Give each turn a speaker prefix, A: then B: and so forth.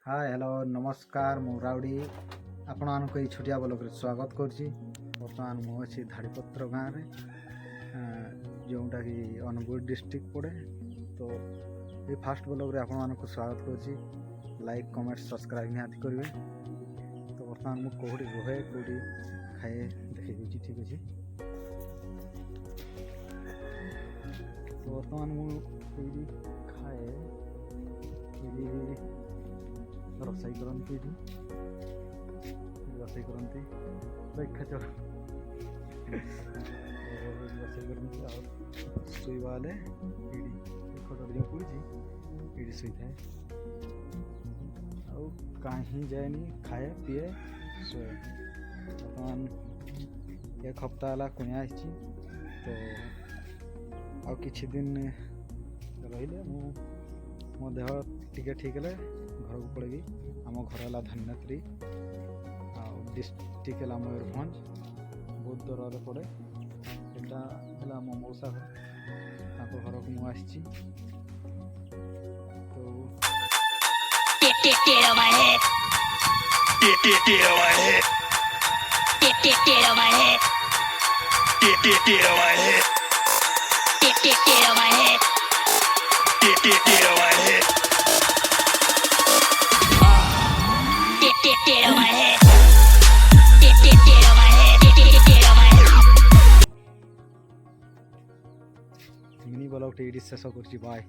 A: Hi hello नमस्कार मु rowdy आपण मानक ये छोटिया ब्लॉग रे स्वागत करछि। बर्तमान मु अछि धाड़ीपत्र गाँव रे जोटा कि अनुगुल डिस्ट्रिक्ट पड़े। तो ये फास्ट ब्लॉग रे आपण मानक स्वागत करछि। लाइक कमेंट सब्सक्राइब निहाती करिवे। तो बर्तमान मु कोहड़ी रहे कोहड़ी खाए देखि दिछि ठीक अछि। तो बर्तमान मु कोहड़ी खाए रोषाई करती रोषाई करती बैठा चल रोषाई करती शोवा खटड़ी पड़ी ये शोई थाए कहीं जाएनि खाए पीए शोए। बर्तमान एक हफ्ता है कुणिया तो आ कि दिन रही मो देह टिके ठीक है घर को पड़ेगी। आम घर है धन्यत्री डिस्ट्रिक्ट है मयूरभंज बहुत दूर पड़े। यहाँ है मो मौसा घर घर को मुझे मिनी ब्लॉग शेष कर बाय।